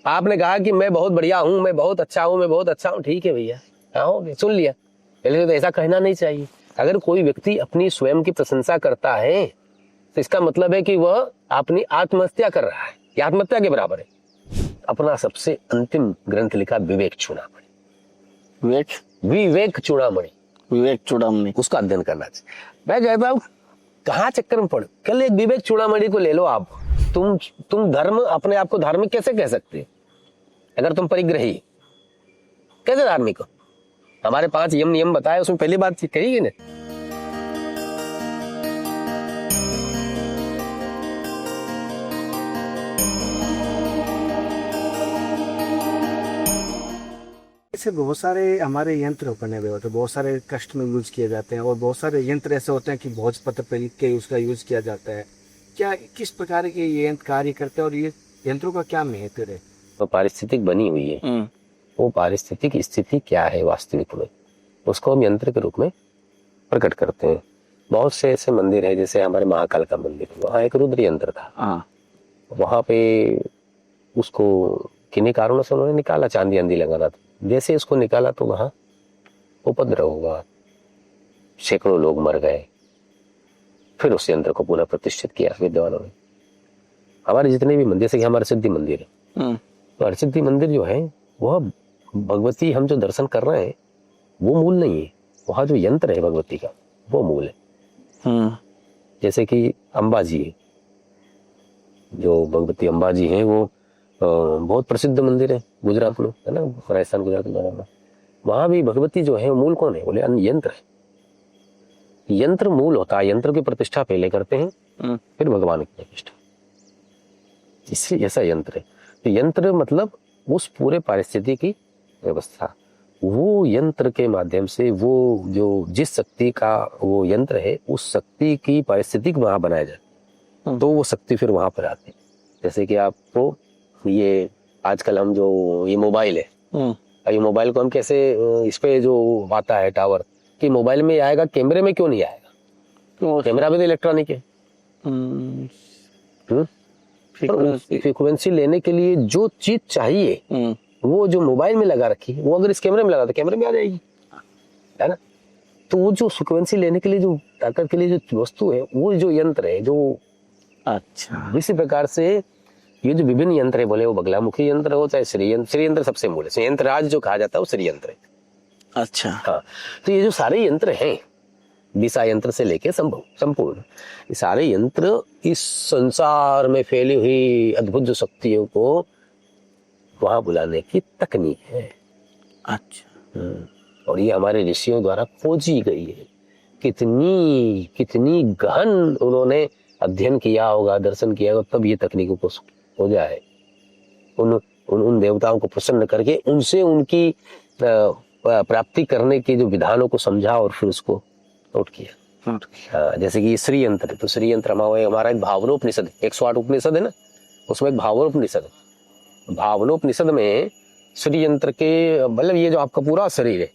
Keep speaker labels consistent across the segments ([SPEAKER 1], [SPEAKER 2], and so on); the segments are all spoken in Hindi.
[SPEAKER 1] आपने कहा कि मैं बहुत बढ़िया हूँ, मैं बहुत अच्छा हूँ, मैं बहुत अच्छा हूँ, ठीक है भैया, हाँ हो गया, सुन लिया। पहले तो ऐसा कहना नहीं चाहिए। अगर कोई व्यक्ति अपनी स्वयं की प्रशंसा करता है तो इसका मतलब है कि वह अपनी आत्महत्या कर रहा है, या आत्महत्या के बराबर है। अपना सबसे अंतिम ग्रंथ लिखा विवेक चूड़ामणि। विवेक चूड़ामणि,
[SPEAKER 2] विवेक चूड़ामणि,
[SPEAKER 1] उसका अध्ययन करना चाहिए। मैं कहता हूँ कहाँ चक्कर में पड़े, कल एक विवेक चूड़ामणि को ले लो आप। तुम धर्म, अपने आप को धार्मिक कैसे कह सकते हो अगर तुम परिग्रही? कैसे धार्मिक हो? हमारे 5 यम नियम बताए, उसमें पहली बात कही ना,
[SPEAKER 3] ऐसे बहुत सारे हमारे यंत्र बने हुए होते हैं, बहुत सारे कष्ट में यूज किए जाते हैं, और बहुत सारे यंत्र ऐसे होते हैं कि भोजपत्र पर लिख के उसका यूज किया जाता है। क्या किस प्रकार के ये यंत्र कार्य करते हैं और ये यंत्रों का क्या महत्व है?
[SPEAKER 1] तो पारिस्थितिक बनी हुई है, वो पारिस्थितिक स्थिति क्या है वास्तविक में, उसको हम यंत्र के रूप में प्रकट करते हैं। बहुत से ऐसे मंदिर है, जैसे हमारे महाकाल का मंदिर, वहाँ एक रुद्र यंत्र था। वहां पे उसको किन्हीं कारणों से उन्होंने निकाला, चांदी आंधी लगाना था। जैसे इसको निकाला तो वहां उपद्रव हुआ, सैकड़ों लोग मर गए। फिर उस यंत्र को पुनः प्रतिष्ठित किया विद्वानों ने। हमारे जितने भी मंदिर, जैसे कि हमारे सिद्धि मंदिर है, तो हरसिद्धि मंदिर जो है वह भगवती, हम जो दर्शन कर रहे हैं वो मूल नहीं है, वहां जो यंत्र है भगवती का वो मूल है। जैसे कि अंबाजी है, जो भगवती अंबाजी है वो बहुत प्रसिद्ध मंदिर है गुजरात में, है ना, राजस्थान गुजरात में। वहां भी भगवती जो है मूल कौन है? बोले यंत्र है। यंत्र मूल होता है, यंत्र की प्रतिष्ठा पहले करते हैं, फिर भगवान की प्रतिष्ठा। इसलिए ऐसा यंत्र है। तो यंत्र मतलब उस पूरे पारिस्थिति की व्यवस्था, वो यंत्र के माध्यम से वो जो जिस शक्ति का वो यंत्र है, उस शक्ति की पारिस्थितिक वहां बनाया जाए तो वो शक्ति फिर वहां पर आती है। जैसे कि आपको ये आजकल हम जो ये मोबाइल है, ये मोबाइल को हम कैसे, इस पे जो आता है टावर, कि मोबाइल में आएगा, कैमरे में क्यों नहीं आएगा? कैमरा भी तो इलेक्ट्रॉनिक है। फ्रीक्वेंसी लेने के लिए जो चीज चाहिए वो जो मोबाइल में लगा रखी है, वो अगर इस कैमरे में लगा तो कैमरे में आ जाएगी, है ना। तो वो जो फ्रीक्वेंसी लेने के लिए जो ताकत के लिए जो वस्तु है, वो जो यंत्र है जो, अच्छा, इसी प्रकार से ये जो विभिन्न यंत्र है, बोले वो बगलामुखी यंत्र हो चाहे श्री यंत्र, श्री यंत्र सबसे मूल है। यंत्र राज जो कहा जाता है वो श्री यंत्र है। अच्छा, हाँ। तो ये जो सारे यंत्र हैं, दिशा यंत्र से लेके संपूर्ण, ये सारे यंत्र इस संसार में फैली हुई अद्भुत जो शक्तियों को वहां बुलाने की तकनीक है। अच्छा। और ये हमारे ऋषियों द्वारा खोजी गई है। कितनी कितनी गहन उन्होंने अध्ययन किया होगा, दर्शन किया होगा, तब ये तकनीकों को हो जाए। उन देवताओं को प्रसन्न करके उनसे उनकी प्राप्ति करने के जो विधानों को समझा और फिर उसको नोट किया। जैसे कि श्री यंत्र है, तो श्री यंत्र हमारा एक भावनोपनिषद है, 108 उपनिषद है ना, उसमें एक भावनोपनिषद है। भावनोपनिषद में श्री यंत्र के मतलब ये जो आपका पूरा शरीर है,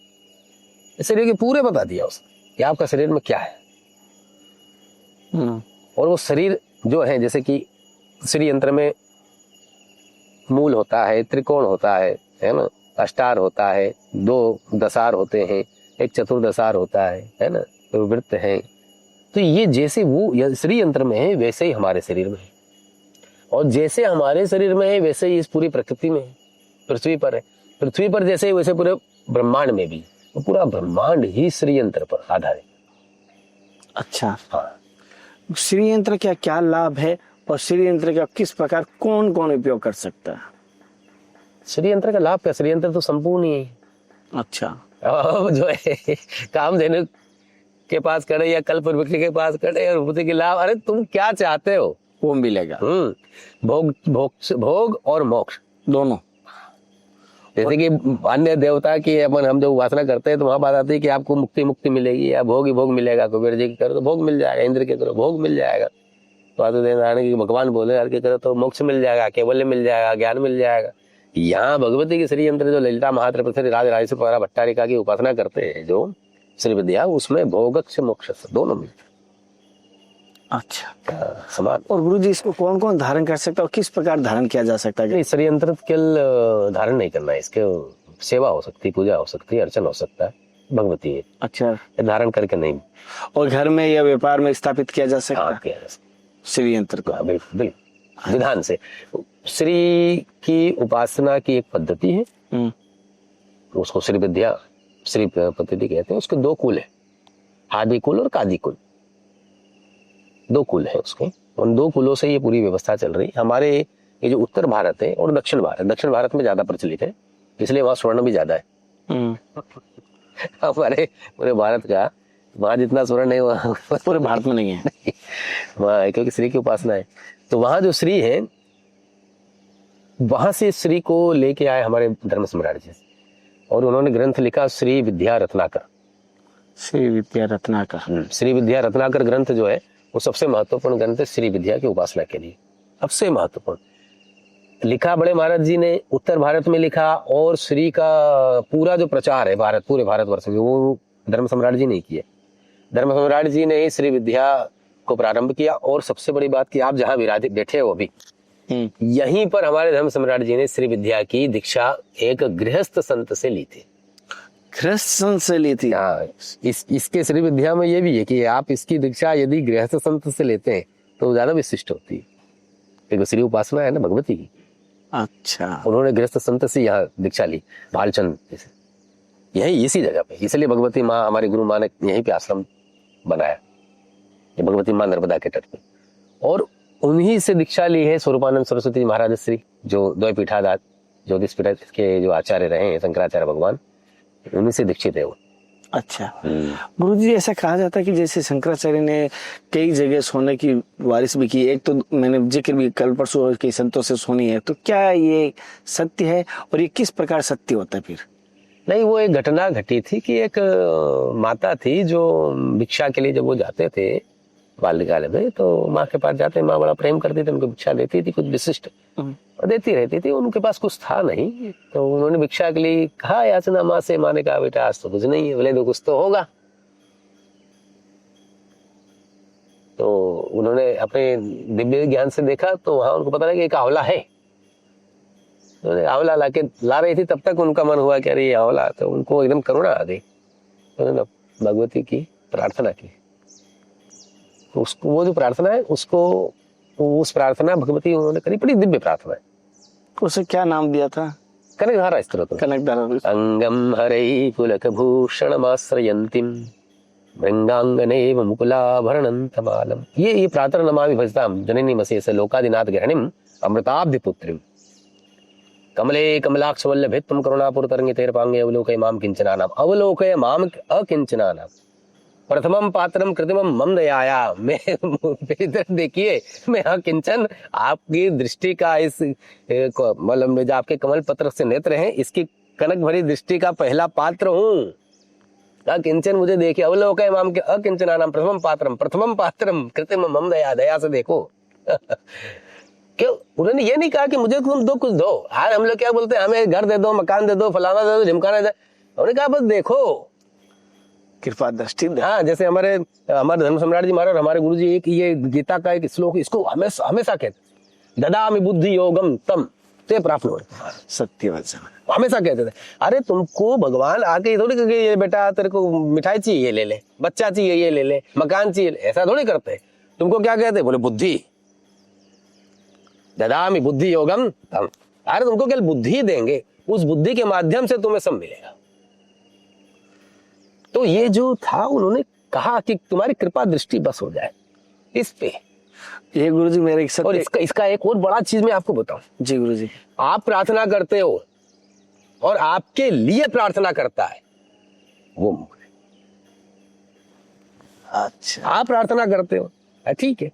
[SPEAKER 1] इस शरीर के पूरे बता दिया उसने कि आपका शरीर में क्या है। और वो शरीर जो है, जैसे कि श्री यंत्र में मूल होता है, त्रिकोण होता है ना, अष्टार होता है, 2 दशार होते हैं, एक चतुर्दशार होता है ना, तो वृत्त है। तो ये जैसे वो श्री यंत्र में है वैसे ही हमारे शरीर में है, और जैसे हमारे शरीर में है वैसे ही इस पूरी प्रकृति में है, पृथ्वी पर है। पृथ्वी पर जैसे वैसे पूरे ब्रह्मांड में भी, तो पूरा ब्रह्मांड ही श्री यंत्र पर आधारित। अच्छा, हाँ।
[SPEAKER 2] श्री यंत्र का क्या लाभ है और श्री यंत्र का किस प्रकार कौन कौन उपयोग कर सकता है?
[SPEAKER 1] श्री यंत्र का लाभ क्या, श्री यंत्र तो संपूर्ण ही है। अच्छा, अब जो है कामधेनु के पास खड़े या कल्पवृक्ष के पास खड़े और बुद्धि के लाभ, अरे तुम क्या चाहते हो वो मिलेगा। भोग और मोक्ष दोनों। जैसे कि अन्य देवता की अपन हम जो उपासना करते हैं तो वहां बात आती है कि आपको मुक्ति मिलेगी या भोग ही भोग मिलेगा। कुबेर जी की करो तो भोग मिल जाएगा, इंद्र के करो भोग मिल जाएगा, तो भगवान बोले हर के करो तो मोक्ष मिल जाएगा, कैवल्य मिल जाएगा, ज्ञान मिल जाएगा। यहाँ भगवती के श्री यंत्र जो ललिता महात्रिपुर राज राजेश्वर भट्टारिका की उपासना करते हैं जो श्री विद्या, उसमें भोगक्ष मोक्ष दोनों मिलते।
[SPEAKER 2] अच्छा।
[SPEAKER 1] समान।
[SPEAKER 2] और गुरुजी इसको कौन कौन धारण कर सकता है और किस प्रकार धारण किया जा सकता है?
[SPEAKER 1] नहीं, श्रीयंत्र केवल धारण नहीं करना है, इसके सेवा हो सकती है, पूजा हो सकती है, अर्चन हो सकता है, भगवती है,
[SPEAKER 2] अच्छा।
[SPEAKER 1] धारण करके नहीं।
[SPEAKER 2] और घर में या व्यापार में स्थापित किया जा सकता
[SPEAKER 1] हाँ,
[SPEAKER 2] है
[SPEAKER 1] किया जा सकता
[SPEAKER 2] श्री यंत्र को?
[SPEAKER 1] है, बिल्कुल बिल्कुल विधान से। श्री की उपासना की एक पद्धति है, उसको श्री विद्या श्री पद्धति कहते हैं। उसके दो कुल है, आदि कुल और कादि कुल, दो कुल है उसके। उन दो कुलों से ये पूरी व्यवस्था चल रही है। हमारे ये जो उत्तर भारत है और दक्षिण भारत में ज्यादा प्रचलित है, इसलिए वहां स्वर्ण भी ज्यादा है। हमारे पूरे भारत का वहां जितना स्वर्ण है वहां
[SPEAKER 2] पूरे भारत में नहीं है।
[SPEAKER 1] वहां है, क्योंकि श्री की उपासना है। तो वहां जो श्री है, वहां से श्री को लेके आए हमारे धर्म सम्राट जी, और उन्होंने ग्रंथ लिखा श्री विद्या रत्नाकर।
[SPEAKER 2] श्री विद्या रत्नाकर।
[SPEAKER 1] श्री विद्या रत्नाकर ग्रंथ जो है वो सबसे महत्वपूर्ण ग्रंथ है श्री विद्या की उपासना के लिए, सबसे महत्वपूर्ण। लिखा बड़े महाराज जी ने उत्तर भारत में लिखा, और श्री का पूरा जो प्रचार है पूरे भारतवर्ष में, वो धर्म सम्राट जी ने किया। धर्म सम्राट जी ने ही श्री विद्या को प्रारंभ किया। और सबसे बड़ी बात कि आप जहाँ विराजित बैठे हो अभी, यहीं पर हमारे धर्म सम्राट जी ने श्री विद्या की दीक्षा एक गृहस्थ संत से ली थी।
[SPEAKER 2] गृहस्थ संत से ली थी?
[SPEAKER 1] हाँ, इसके श्री विद्या में ये भी है कि आप इसकी दीक्षा यदि गृहस्थ संत से लेते हैं तो ज्यादा विशिष्ट होती है, क्योंकि श्री उपासना है ना भगवती की।
[SPEAKER 2] अच्छा।
[SPEAKER 1] उन्होंने गृहस्थ संत से यहाँ दीक्षा ली, भालचंद से, यही इसी जगह पे। इसलिए भगवती माँ, हमारी गुरु माँ ने यहीं पे आश्रम बनाया, ये भगवती माँ नर्मदा के तट पे। और उन्हीं से दीक्षा ली है स्वरूपानंद सरस्वती महाराज श्री, जो द्वैपीठाधार ज्योतिष पीठ के जो आचार्य रहे हैं, शंकराचार्य भगवान, उन्हीं से दीक्षित है वो।
[SPEAKER 2] अच्छा। गुरुजी, ऐसा कहा जाता है कि जैसे शंकराचार्य ने कई जगह सोने की वारिस भी की, एक तो मैंने जिक्र भी कल परसों कई संतों से सुनी है, तो क्या ये सत्य है और ये किस प्रकार सत्य होता है फिर?
[SPEAKER 1] नहीं, वो एक घटना घटी थी कि एक माता थी जो भिक्षा के लिए जब वो जाते थे बाल्यकाल में, तो माँ के पास जाते, माँ बड़ा प्रेम करती थी, उनको भिक्षा देती थी, कुछ विशिष्ट और देती रहती थी। उनके पास कुछ था नहीं, तो उन्होंने भिक्षा के लिए कहा याचना माँ से। माँ ने कहा बेटा आज तो कुछ नहीं है, बोले तो कुछ तो होगा। तो उन्होंने अपने दिव्य ज्ञान से देखा, तो वहां उनको पता लगा एक आंवला है। तो आंवला ला रही थी, तब तक उनका मन हुआ कि अरे ये आंवला, तो उनको एकदम करुणा आ गई। उन्होंने भगवती की प्रार्थना की, उसको वो जो प्रार्थना है उसको, उस प्रार्थना भगवती उन्होंने करी, बड़ी दिव्य प्रार्थना है।
[SPEAKER 2] उसे क्या नाम दिया था?
[SPEAKER 1] कनकधारा स्तोत्र।
[SPEAKER 2] कनकधारा।
[SPEAKER 1] अंगम हरैः पुलकभूषणमाश्रयन्तीं भृंगांगनेव मुकुलाभरणन्तमालम्। ये प्रातः नमामि भजतां जननीमशेष लोकादिनाथ गृहिणीं अमृताब्धिपुत्रीं कमले कमलाक्षवल्लभे त्वं करुणापूरतरंगे तेरपांगे अवलोकय मां किंचनानाम्। अवलोकय मां अकिंचनानाम्। प्रथमम पात्रम कृत्रिमम मम दयाया। मैं इधर देखिए, मैं यहाँ किंचन आपकी दृष्टि का इस मतलब जो आपके कमल पत्र से नेत्र हैं, इसकी कनक भरी दृष्टि का पहला पात्र हूँ। किंचन मुझे देखिए। अवलोकय माम के अकिंचनानाम प्रथमम पात्रम कृत्रिमम मम दया। दया से देखो। क्यों उन्होंने ये नहीं कहा कि मुझे तुम दो कुछ दो। यार हम लोग क्या बोलते हैं, हमें घर दे दो, मकान दे दो, फलाना दे दो, ढिमकाना दे। उन्होंने कहा बस देखो,
[SPEAKER 2] कृपा दृष्टि।
[SPEAKER 1] हाँ, जैसे हमारे धर्म सम्राट जी महाराज, हमारे गुरु जी, एक ये गीता का एक श्लोक, इसको हमेशा कहते, ददामि बुद्धि योगम तम ते प्राप्नुहि।
[SPEAKER 2] सत्य वचन
[SPEAKER 1] हमेशा कहते थे। अरे तुमको भगवान आके थोड़ी कहे ये बेटा तेरे को मिठाई चाहिए ये ले ले, बच्चा चाहिए ये ले ले, मकान चाहिए, ऐसा थोड़ी करते। तुमको क्या कहते, बोले बुद्धि, ददामि बुद्धि योगम तम। अरे तुमको केवल बुद्धि देंगे, उस बुद्धि के माध्यम से तुम्हें सब मिलेगा। तो ये जो था, उन्होंने कहा कि तुम्हारी कृपा दृष्टि बस हो जाए इस पे।
[SPEAKER 2] ये गुरुजी मेरे एक
[SPEAKER 1] और इसका एक और बड़ा चीज मैं आपको बताऊं।
[SPEAKER 2] जी गुरुजी।
[SPEAKER 1] आप प्रार्थना करते हो और आपके लिए प्रार्थना करता है वो।
[SPEAKER 2] अच्छा,
[SPEAKER 1] आप प्रार्थना करते हो, ठीक है।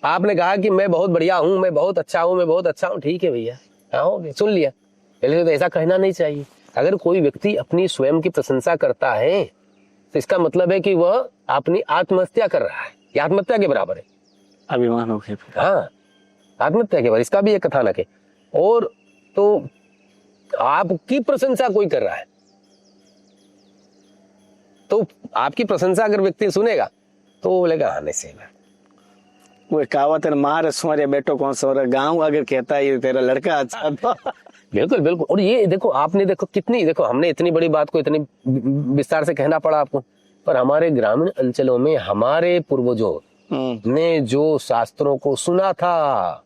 [SPEAKER 1] आपने कहा कि मैं बहुत बढ़िया हूं, मैं बहुत अच्छा हूं, मैं बहुत अच्छा हूं, ठीक है भैया, हाँ सुन लिया। पहले तो ऐसा कहना नहीं चाहिए। अगर कोई व्यक्ति अपनी स्वयं की प्रशंसा करता है तो इसका मतलब है कि वह अपनी आत्महत्या कर रहा है। ये आत्महत्या के बराबर है,
[SPEAKER 2] अभिमान हो गया।
[SPEAKER 1] हाँ, आत्महत्या के बराबर। इसका भी एक कथानक है। और तो आपकी प्रशंसा कोई कर रहा है, तो आपकी प्रशंसा अगर व्यक्ति सुनेगा तो वो बोलेगा हाँ नहीं सही बात,
[SPEAKER 2] वो कहावत है, माँ रसुआ या बेटो कौन सा, गाँव अगर कहता है ये तेरा लड़का अच्छा तो
[SPEAKER 1] बिल्कुल बिल्कुल। और ये देखो, आपने देखो कितनी, देखो हमने इतनी बड़ी बात को इतनी विस्तार से कहना पड़ा आपको, पर हमारे ग्रामीण अंचलों में हमारे पूर्वजों ने जो शास्त्रों को सुना था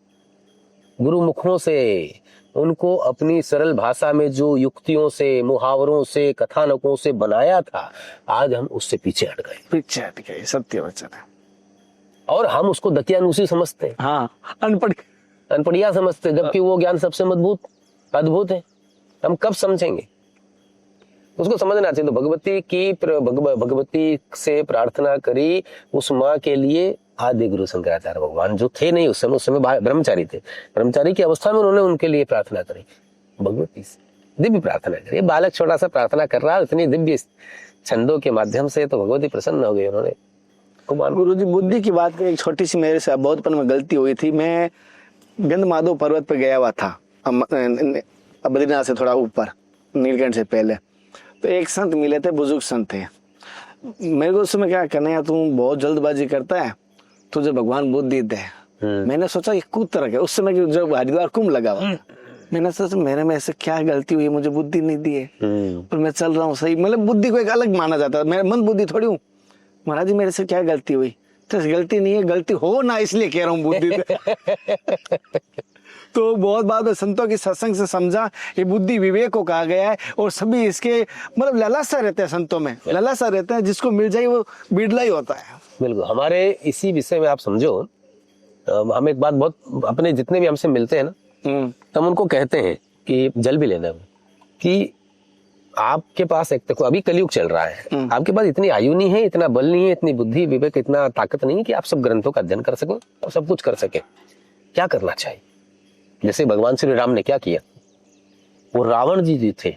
[SPEAKER 1] गुरु मुखों से, उनको अपनी सरल भाषा में जो युक्तियों से, मुहावरों से, कथानकों से बनाया था, आज हम उससे पीछे हट गए।
[SPEAKER 2] पीछे हट गए, सत्य वचन है।
[SPEAKER 1] और हम उसको दकियानुसी समझते हैं,
[SPEAKER 2] हाँ, अनपढ़
[SPEAKER 1] अनपढ़िया समझते हैं, जबकि वो ज्ञान सबसे मजबूत अद्भुत है। हम कब समझेंगे? उसको समझना चाहिए। तो भगवती से प्रार्थना करी उस माँ के लिए आदि गुरु शंकराचार्य भगवान, जो थे नहीं उस समय ब्रह्मचारी थे, ब्रह्मचारी की अवस्था में उन्होंने उनके लिए प्रार्थना करी, भगवती से दिव्य प्रार्थना करी। बालक छोटा सा प्रार्थना कर रहा है, इतनी दिव्य छंदों के माध्यम से, तो भगवती प्रसन्न हो गई। उन्होंने
[SPEAKER 2] गुरु जी बुद्धि की बात करें, एक छोटी सी मेरे से बहुतपन में गलती हुई थी। मैं गंधमाधव पर्वत पे गया हुआ था, बद्रीनाथ से थोड़ा ऊपर, नीलकंठ से पहले। तो एक संत मिले थे, बुजुर्ग संत थे। मेरे को उस समय क्या करना है, तू बहुत जल्दबाजी करता है, तुझे भगवान बुद्धि दे। मैंने सोचा ये कूतर है। उस समय जब हरिद्वार कुंभ लगा हुआ, मैंने सोचा मेरे में ऐसे क्या गलती हुई, मुझे बुद्धि नहीं दी है, पर मैं चल रहा हूँ सही। मतलब बुद्धि को एक अलग माना जाता है, मैं मंद बुद्धि थोड़ी हूँ। महाराज जी मेरे से क्या गलती हुई? तो गलती नहीं है, गलती हो ना इसलिए कह रहा हूँ बुद्धि दे। तो बहुत बात संतों की सत्संग से समझा, ये बुद्धि विवेक को कहा गया है। और सभी इसके मतलब लालसा रहते हैं, संतों में लालसा रहते हैं, जिसको मिल जाए वो बिरला ही होता है।
[SPEAKER 1] बिल्कुल। हमारे इसी विषय में आप समझो, हम एक बात बहुत, अपने जितने भी हमसे मिलते हैं ना, तो हम उनको कहते हैं कि जल भी लेना है कि आपके पास, एक देखो अभी कलयुग चल रहा है, आपके पास इतनी आयु नहीं है, इतना बल नहीं है, इतनी बुद्धि विवेक, इतना ताकत नहीं है कि आप सब ग्रंथों का अध्ययन कर सको और सब कुछ कर सके। क्या करना चाहिए? जैसे भगवान श्री राम ने क्या किया, वो रावण जी थे,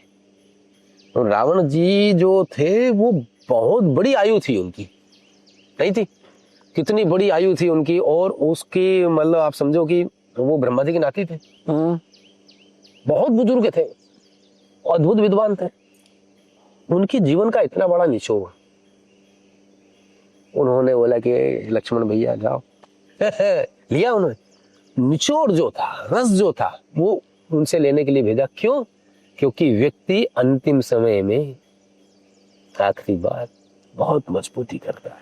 [SPEAKER 1] और रावण जी जो थे वो बहुत बड़ी आयु थी उनकी, नहीं थी? कितनी बड़ी आयु थी उनकी, और उसकी मतलब आप समझो कि वो ब्रह्मा जी के नाती थे, बहुत बुजुर्ग थे, अद्भुत विद्वान थे। उनकी जीवन का इतना बड़ा निचोड़, उन्होंने बोला कि लक्ष्मण भैया जाओ। लिया उन्होंने, निचोड़ जो था, रस जो था, वो उनसे लेने के लिए भेजा। क्यों? क्योंकि व्यक्ति अंतिम समय में आखिरी बात बहुत मजबूती करता है।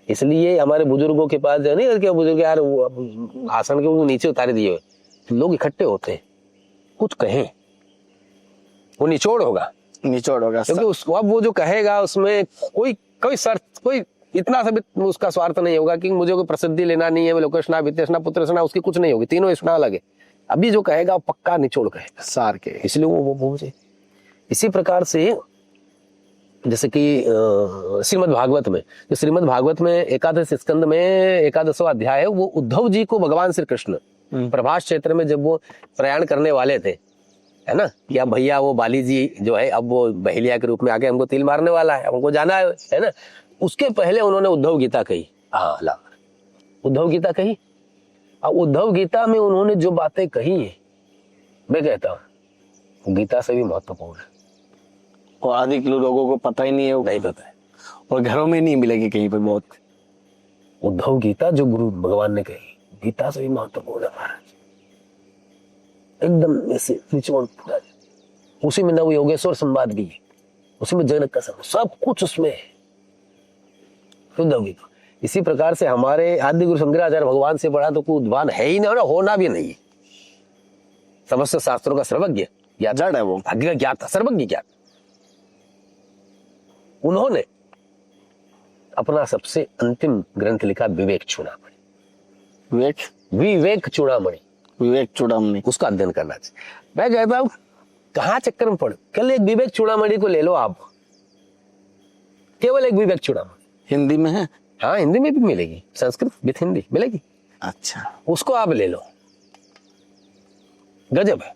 [SPEAKER 1] इसलिए हमारे बुजुर्गों के पास नहीं, क्या बुजुर्ग यार वो आसन के वो नीचे उतारे दिए हुए, लोग इकट्ठे होते हैं, कुछ कहें वो निचोड़ होगा, क्योंकि उसको अब वो जो कहेगा उसमें कोई शर्त, कोई इतना सा भी उसका स्वार्थ नहीं होगा कि मुझे कोई प्रसिद्धि लेना नहीं है, लोकेशना वित्तेषणा पुत्रषणा उसकी कुछ नहीं होगी, तीनों इसना अलग है। अभी जो कहेगा पक्का निचोड़ कहेगा, सार के, इसलिए वो पहुंचे। इसी प्रकार से जैसे कि श्रीमद् भागवत में एकादश स्कंद में 11वां अध्याय है, वो उद्धव जी को भगवान श्री कृष्ण प्रभास क्षेत्र में जब वो प्रयाण करने वाले थे, है ना, कि अब भैया वो बाली जी जो है अब वो बहेलिया के रूप में आके हमको तिल मारने वाला है, हमको जाना है ना, उसके पहले उन्होंने उद्धव गीता कही। उद्धव गीता कही, और उद्धव गीता में उन्होंने जो बातें कही है, मैं कहता हूँ गीता से भी महत्वपूर्ण है,
[SPEAKER 2] और आधे किलो लोगों को पता ही नहीं है,
[SPEAKER 1] नहीं पता है,
[SPEAKER 2] और घरों में नहीं मिलेगी कहीं पर। बहुत
[SPEAKER 1] उद्धव गीता जो गुरु भगवान ने कही, गीता से भी महत्वपूर्ण है महाराज, एकदम ऐसे निचोड़ पूरा। उसी में नव योगेश्वर संवाद भी है, उसी में जनक का सब कुछ उसमें है, उद्धव गीता। इसी प्रकार से हमारे आदि गुरु शंकराचार्य भगवान से बड़ा तो कोई विद्वान है ही नहीं, और होना भी नहीं। समस्त शास्त्रों का सर्वज्ञ जड़ है वो, आदि का ज्ञाता, सर्वज्ञ ज्ञाता। उन्होंने अपना सबसे अंतिम ग्रंथ लिखा विवेक चूड़ामणि। विवेक चूड़ामणि, उसका अध्ययन करना चाहिए। मैं कहता हूं कहां चक्कर में पड़े, कल एक विवेक चूड़ामणि को ले लो आप, केवल एक विवेक चूड़ामणि।
[SPEAKER 2] हिंदी में है?
[SPEAKER 1] हाँ, हिंदी में भी मिलेगी, संस्कृत विथ हिंदी मिलेगी।
[SPEAKER 2] अच्छा,
[SPEAKER 1] उसको आप ले लो, गजब है।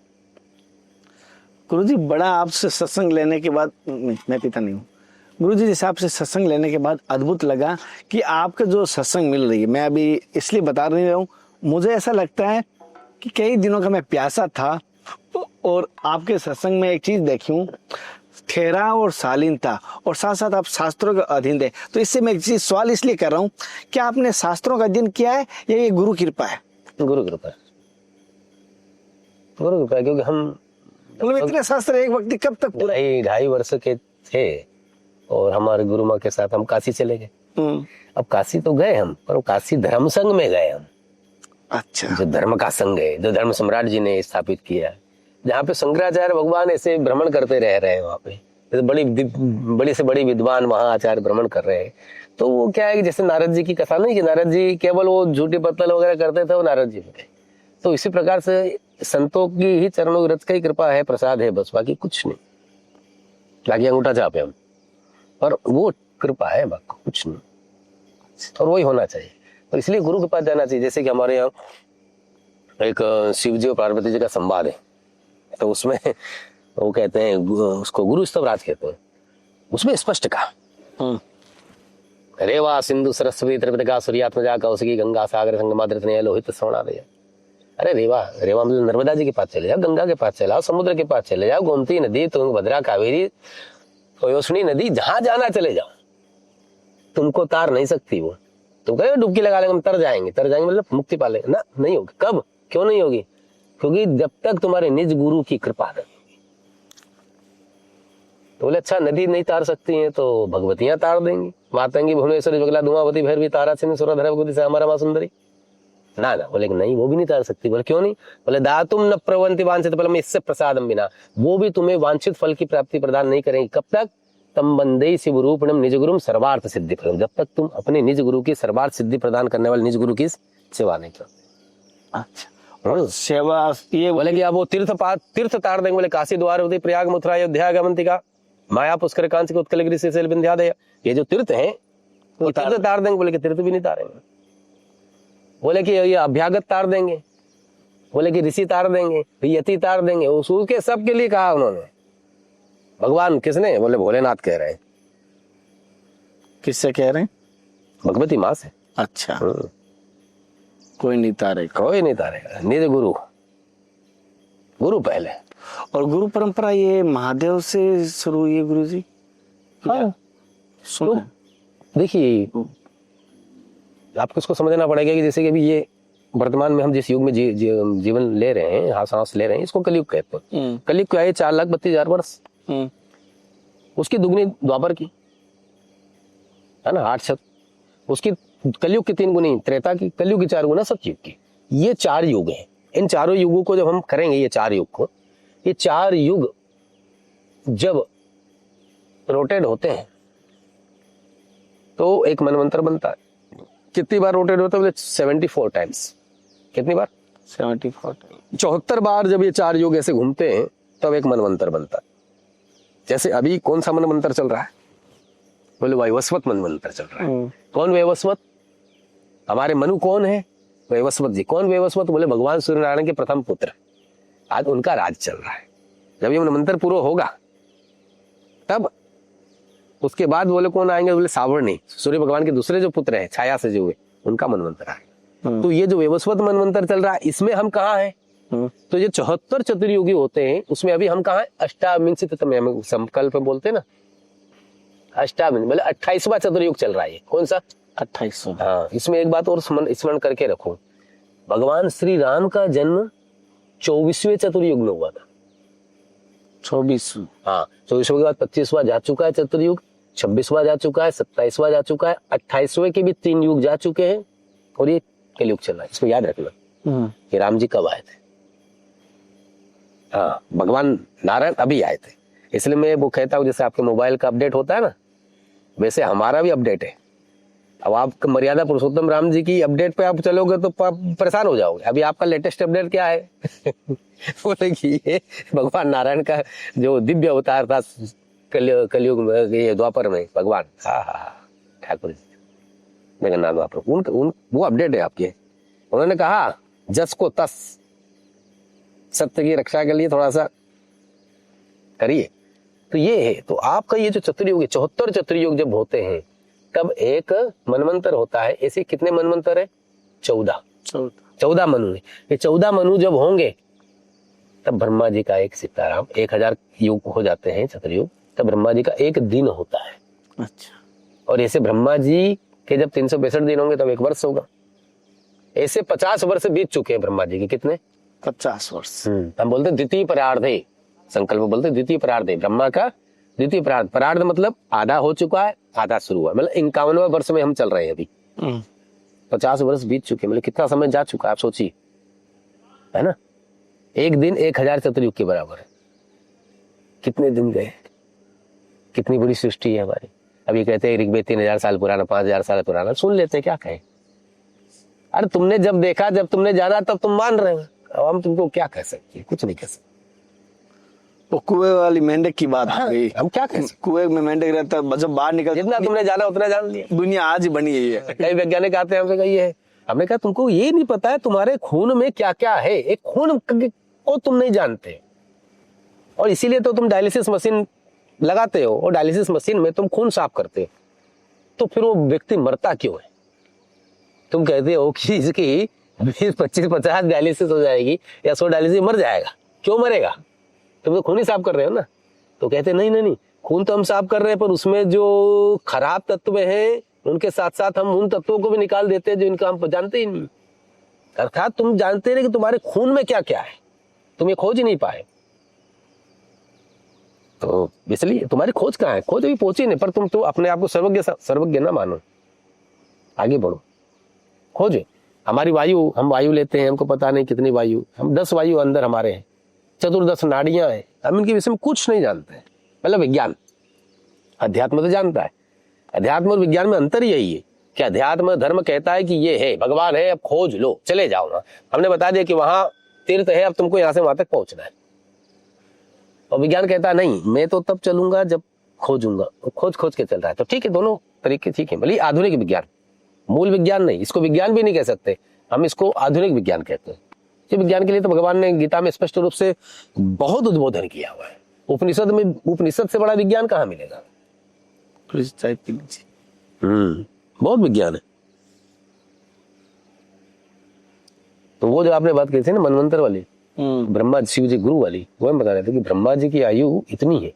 [SPEAKER 2] गुरुजी बड़ा आपसे सत्संग लेने के बाद, मैं पिता नहीं हूँ, गुरुजी जैसे आपसे सत्संग लेने के बाद अद्भुत लगा कि आपका जो सत्संग मिल रही है, मैं अभी इसलिए बता नहीं रहा हूँ, मुझे ऐसा लगता है कि कई दिनों का मैं प्यासा था, और आपके सत्संग में एक चीज देखी हूँ, ठहराव और शालीनता, और साथ साथ आप शास्त्रों के अधीन थे। तो इससे मैं सवाल इसलिए कर रहा हूँ, क्या आपने शास्त्रों का अध्ययन किया है या ये गुरु कृपा है?
[SPEAKER 1] गुरु कृपा, गुरु कृपा, क्योंकि हम
[SPEAKER 2] मतलब इतने शास्त्र एक व्यक्ति कब तक पूरा?
[SPEAKER 1] 2.5 वर्ष के थे और हमारे गुरु माँ के साथ हम काशी चले गए। अब काशी तो गए हम, पर काशी धर्म संघ में गए हम।
[SPEAKER 2] अच्छा।
[SPEAKER 1] जो धर्म का संघ है, जो धर्म सम्राट जी ने स्थापित किया, जहाँ पे शंकराचार्य भगवान ऐसे भ्रमण करते रह रहे हैं, वहाँ पे बड़ी से बड़ी विद्वान वहाँ आचार्य भ्रमण कर रहे हैं। तो वो क्या है कि जैसे नारद जी की कथा नहीं, कि नारद जी केवल वो झूठी पत्तल वगैरह करते थे, वो नारद जी थे। तो इसी प्रकार से संतों की ही चरणों रथ की कृपा है, प्रसाद है, बस बाकी कुछ नहीं, बाकी अंगूठा छापे हम, पर वो कृपा है, बाकी कुछ नहीं, और वही होना चाहिए। और इसलिए गुरु के पास जाना चाहिए। जैसे कि हमारे यहाँ एक शिव जी और पार्वती जी का संवाद है, तो उसमें वो कहते हैं, उसको गुरु स्तवराज कहते हैं, उसमें स्पष्ट कहा, रेवा सिंधु सरस्वती त्रिपिटका सूर्यात्मजा कौशिकी गंगा सागर संगमाद्रितनय लोहित श्रवणादय। अरे रेवा, रेवा मतलब नर्मदा जी के पास चले जाओ, गंगा के पास चले जाओ, समुद्र के पास चले जाओ, गोमती नदी, तुंगभद्रा, कावेरी, योशनी नदी, जहां जाना चले जाओ, तुमको तार नहीं सकती वो। तुम कहे डुबकी लगा लेंगे हम तर जाएंगे, तर जाएंगे मतलब मुक्ति पा लेंगे ना, नहीं होगी। कब, क्यों नहीं होगी? क्योंकि जब तक तुम्हारे निज गुरु की कृपा है। तो बोले अच्छा, नदी नहीं तार सकती हैं तो भगवतियां तार देंगी, मातंगी भुवनेश्वरी बगला धुमावती भैरवी तारा सिंह सुरधर भगवती से हमारा मां सुंदरी। ना ना, बोले नहीं, वो भी नहीं तार सकती। बोले क्यों नहीं? बोले दातुम न प्रवंति वांछित फलम इससे प्रसादम बिना, वो भी तुम्हें वांछित फल की प्राप्ति प्रदान नहीं करेंगी। कब तक? तम बंदे शिव रूपणम निज गुरुम सर्वार्थ सिद्धि फलम, जब तक तुम अपने निज गुरु की सर्वार्थ सिद्धि प्रदान करने वाले निज गुरु की सेवा नहीं करते।
[SPEAKER 2] अच्छा, और सेवा ये
[SPEAKER 1] बोले कि अब वो तीर्थ तार देंगे। बोले काशी द्वार होती, प्रयाग मथुरा अयोध्या गमंतिका माया पुष्कर कांच के उत्कल गिरि से विंध्यादय, ये जो तीर्थ हैं वो तीर्थ तार देंगे। बोले कि तीर्थ भी नहीं तारेंगे। बोले कि ये अभ्यागत तार देंगे, बोले कि ऋषि तार देंगे, यति तार देंगे। उसके सबके लिए कहा उन्होंने। भगवान किसने? बोले भोलेनाथ कह रहे हैं।
[SPEAKER 2] किससे कह रहे हैं?
[SPEAKER 1] भगवती माँ से।
[SPEAKER 2] अच्छा, कोई नहीं तारेगा,
[SPEAKER 1] कोई नहीं तारेगा, निज गुरु, गुरु पहले।
[SPEAKER 2] और गुरु परंपरा ये महादेव से शुरू हुई है गुरु जी?
[SPEAKER 1] हाँ,
[SPEAKER 2] तो
[SPEAKER 1] देखिए आपको इसको समझना पड़ेगा कि जैसे कि अभी ये वर्तमान में हम जिस युग में जीवन ले रहे हैं, हाँ सांस ले रहे हैं, इसको कलयुग कहते हैं। कलयुग क्या है? 4,32,000 वर्ष, उसकी दुगनी द्वापर की है ना, 8 उसकी कलयुग की 3 गुनी त्रेता की, कलयुग की 4 गुना सतयुग की। ये 4 युग हैं। इन चारों युगों को जब हम करेंगे, ये 4 युग को, ये 4 युग जब रोटेट होते हैं तो एक मनवंतर बनता है। कितनी बार रोटेट होता है? 74 टाइम्स। कितनी बार?
[SPEAKER 2] 74
[SPEAKER 1] 74 बार जब ये 4 युग ऐसे घूमते हैं तब एक मनवंतर बनता है। जैसे अभी कौन सा मनवंतर चल रहा है? बोले वैवस्वत मनवंतर चल रहा है। कौन वैवस्वत? हमारे मनु कौन है? वैवस्वत जी। कौन वैवस्वत? बोले भगवान सूर्यनारायण के प्रथम पुत्र, आज उनका राज चल रहा है। जब ये मनवंतर पूरा होगा तब उसके बाद बोले कौन आएंगे? बोले सावर्णी, सूर्य भगवान के दूसरे जो पुत्र हैं छाया से जो हुए, उनका मनवंतर आएगा। तो ये जो वैवस्वत मनवंतर चल रहा है, इसमें हम कहाँ हैं? तो ये 74 चतुर्युगी होते हैं, उसमें अभी हम कहाँ हैं? अष्टाविंशति संकल्प बोलते हैं ना, अष्टाविंश मतलब 28वां चतुर्युग चल रहा है। कौन सा?
[SPEAKER 2] 28वां।
[SPEAKER 1] हाँ, इसमें एक बात और स्मरण करके रखो, भगवान श्री राम का जन्म 24वें चतुर्युग में हुआ था।
[SPEAKER 2] 24।
[SPEAKER 1] हाँ, 24वें के बाद 25वां जा चुका है चतुर्युग, 26वां जा चुका है, 27वां जा चुका है, 28वें के भी 3 युग जा चुके हैं, और ये कलयुग चल रहा है। इसको याद रखना कि राम जी कब आए थे। हाँ, भगवान नारायण अभी आए थे। इसलिए मैं वो कहता हूँ, जैसे आपके मोबाइल का अपडेट होता है ना, वैसे हमारा भी अपडेट है। अब आप मर्यादा पुरुषोत्तम राम जी की अपडेट पे आप चलोगे तो परेशान हो जाओगे। अभी आपका लेटेस्ट अपडेट क्या है? बोले कि ये भगवान नारायण का जो दिव्य अवतार था कलयुग में, ये द्वापर में भगवान, हाँ ठाकुर जी जगन्नाथ द्वापर, वो अपडेट है आपके। उन्होंने कहा जस को तस, सत्य की रक्षा के लिए थोड़ा सा करिए। तो ये है। तो आपका ये जो चतुर्युग, 74 चतुर्युग जब होते हैं तब एक मनवंतर होता है। ऐसे कितने मनवंतर है? 14 मनु है। ये 14 मनु जब होंगे तब ब्रह्मा जी का एक सीताराम, 1000 युग हो जाते हैं चतुर्युग। तो ब्रह्मा जी का एक दिन होता है।
[SPEAKER 2] अच्छा।
[SPEAKER 1] और ऐसे ब्रह्मा जी के जब 365 दिन होंगे तब एक वर्ष होगा। ऐसे 50 वर्ष बीत चुके हैं ब्रह्मा जी के। कितने?
[SPEAKER 2] 50 वर्ष।
[SPEAKER 1] हम बोलते हैं द्वितीय परार्धे, संकल्प बोलते हैं द्वितीय परार्धे, ब्रह्मा का द्वितीय परार्ध। परार्ध मतलब आधा हो चुका है, आधा शुरू हुआ, मतलब 51वें वर्ष में हम चल रहे हैं अभी। 50 वर्ष बीत चुके, मतलब कितना समय जा चुका है आप सोचिए, है ना। एक दिन 1000 चतुर्युग के बराबर है। कितने दिन गए, कितनी बड़ी सृष्टि है हमारी। अभी कहते हैं ऋग्वेद 3000 साल पुराना, 5000 साल पुराना, सुन लेते हैं, क्या कहें। अरे तुमने जब देखा, जब तुमने जाना, तब तुम मान रहे हो। अब हम तुमको क्या कह सकते, कुछ नहीं कह सकते।
[SPEAKER 2] वो कुएं वाली मेंढक की बात आ गई।
[SPEAKER 1] हम क्या कह सकते।
[SPEAKER 2] कुएं में मेंढक रहता है, जब बाहर निकल,
[SPEAKER 1] जितना तुमने जाना उतना जान लिया।
[SPEAKER 2] दुनिया आज ही बनी है।
[SPEAKER 1] कई वैज्ञानिक आते हैं, हमसे कही है, हमने कहा तुमको ये नहीं पता है तुम्हारे खून में क्या क्या है, एक खून को तुम नहीं जानते, और इसीलिए तो तुम डायलिसिस मशीन लगाते हो, और डायलिसिस मशीन में तुम खून साफ करते हो, तो फिर वो व्यक्ति मरता क्यों है। तुम कहते हो कि इसकी 20, 25, 50 डायलिसिस हो जाएगी या 100 डायलिसिस, मर जाएगा। क्यों मरेगा, तुम तो खून ही साफ कर रहे हो ना। तो कहते नहीं नहीं नहीं, खून तो हम साफ कर रहे हैं, पर उसमें जो खराब तत्व हैं उनके साथ साथ हम उन तत्वों को भी निकाल देते हैं जो इनका हम जानते ही नहीं। अर्थात तुम जानते नहीं कि तुम्हारे खून में क्या क्या है, तुम ये खोज ही नहीं पाए। तो इसलिए तुम्हारी खोज कहाँ है, खोज अभी पहुंची नहीं, पर तुम तो अपने आप को सर्वज्ञ ना मानो, आगे बढ़ो, खोजे। हमारी वायु, हम वायु लेते हैं, हमको पता नहीं कितनी वायु, हम 10 वायु अंदर हमारे हैं, 14 नाड़ियां हैं, हम इनके विषय में कुछ नहीं जानते हैं। मतलब विज्ञान, अध्यात्म तो जानता है। अध्यात्म और विज्ञान में अंतर यही है कि अध्यात्म धर्म कहता है कि ये है, भगवान है, अब खोज लो, चले जाओ ना। हमने बता दिया कि वहां तीर्थ है, अब तुमको यहां से वहां तक पहुंचना है। और विज्ञान कहता है नहीं, मैं तो तब चलूंगा जब खोजूंगा, खोज खोज के चल रहा है। तो ठीक है, दोनों तरीके ठीक है, भले आधुनिक विज्ञान, मूल विज्ञान नहीं, इसको विज्ञान भी नहीं कह सकते, हम इसको आधुनिक विज्ञान कहते हैं। ये विज्ञान के लिए तो भगवान ने गीता में स्पष्ट रूप से बहुत उद्बोधन किया हुआ है। उपनिषद में, उपनिषद से बड़ा विज्ञान कहाँ मिलेगा। बहुत विज्ञान है। तो वो जो आपने बात की थी ना मनवंतर वाली, ब्रह्मा शिव जी गुरु वाली, वो हम बता रहे थे कि ब्रह्मा जी की आयु इतनी है,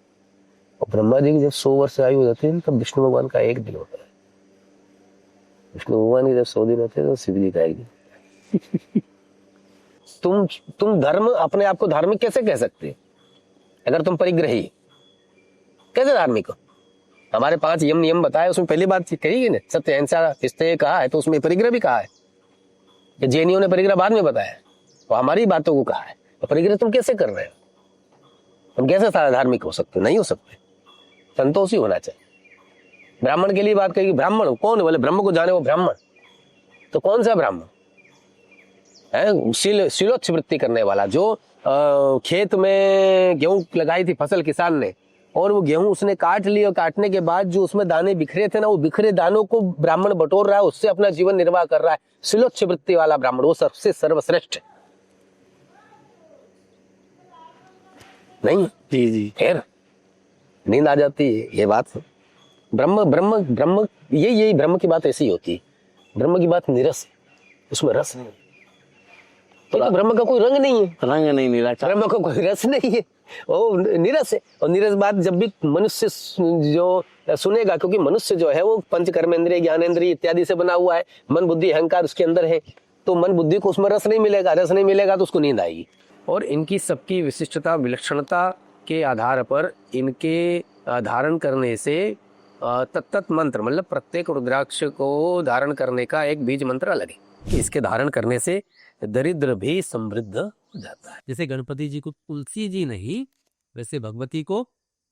[SPEAKER 1] और ब्रह्मा जी की जब 100 वर्ष आयु हो जाती है तब विष्णु भगवान का एक दिन होता है। विष्णु भगवान के जब 100 दिन होते हैं तो शिव जी का एक दिन। तुम धर्म, अपने आप को धार्मिक कैसे कह सकते हैं अगर तुम परिग्रही, कैसे धार्मिक हो। हमारे 5 यम नियम बताए, उसमें पहली बात कही ना, सत्य अहिंसा स्तेय कहा है, तो उसमें परिग्रह भी कहा है। कि जैनियों ने परिग्रह बाद में बताया, तो हमारी बातों को कहा है। तो परिग्रह तुम कैसे कर रहे हो, तुम कैसे धार्मिक हो सकते, नहीं हो सकते। संतोषी होना चाहिए। ब्राह्मण के लिए बात कही, ब्राह्मण कौन है, बोले ब्रह्म को जाने वो ब्राह्मण। तो कौन सा ब्राह्मण है, शीलोच्छ वृत्ति करने वाला, जो खेत में गेहूं लगाई थी फसल किसान ने, और वो गेहूं उसने काट ली, और काटने के बाद जो उसमें दाने बिखरे थे ना, वो बिखरे दानों को ब्राह्मण बटोर रहा है, उससे अपना जीवन निर्वाह कर रहा है। शीलोच्छ वृत्ति वाला ब्राह्मण, वो सबसे सर्वश्रेष्ठ नहीं।
[SPEAKER 2] जी जी,
[SPEAKER 1] फिर नींद आ जाती है ये बात। ब्रह्म ब्रह्म ब्रह्म यही ब्रह्म की बात ऐसी होती है। ब्रह्म की बात निरस है, उसमें रस नहीं। तो ब्रह्म का कोई रंग नहीं है,
[SPEAKER 2] रंग नहीं नीला,
[SPEAKER 1] ब्रह्म का कोई रस नहीं है, वो निरस है। और निरस बात जब भी मनुष्य जो सुनेगा, क्योंकि मनुष्य जो है वो पंच कर्मेंद्रिय ज्ञानेंद्रिय इत्यादि से बना हुआ है, मन बुद्धि अहंकार उसके अंदर है, तो मन बुद्धि को उसमें रस नहीं मिलेगा, रस नहीं मिलेगा तो उसको नींद आएगी। और इनकी सबकी विशिष्टता विलक्षणता के आधार पर इनके धारण करने से तत्त मंत्र, मतलब प्रत्येक रुद्राक्ष को धारण करने का एक बीज मंत्र अलग है। इसके धारण करने से दरिद्र भी समृद्ध हो जाता है।
[SPEAKER 4] जैसे गणपति जी को तुलसी जी नहीं, वैसे भगवती को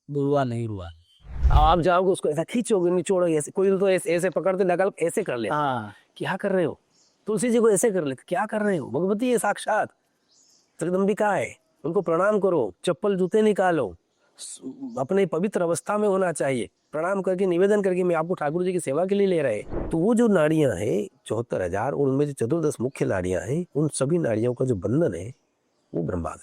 [SPEAKER 4] बुरुआ नहीं रुआ।
[SPEAKER 1] आप जाओगे उसको ऐसा खींचोगे, निचोड़ोगे, ऐसे कोई तो ऐसे पकड़ते लगा ऐसे कर ले, क्या कर रहे हो, तुलसी जी को ऐसे कर ले, क्या कर रहे हो, भगवती है साक्षात, जगदम्बिका है, उनको प्रणाम करो, चप्पल जूते निकालो, अपने पवित्र अवस्था में होना चाहिए, प्रणाम करके निवेदन करके मैं आपको ठाकुर जी की सेवा के लिए ले रहे। तो वो जो नाड़ियां हैं 74,000, और उनमें जो 14 मुख्य नाड़ियां हैं, उन सभी नाड़ियों का जो बंधन है वो ब्रह्मांड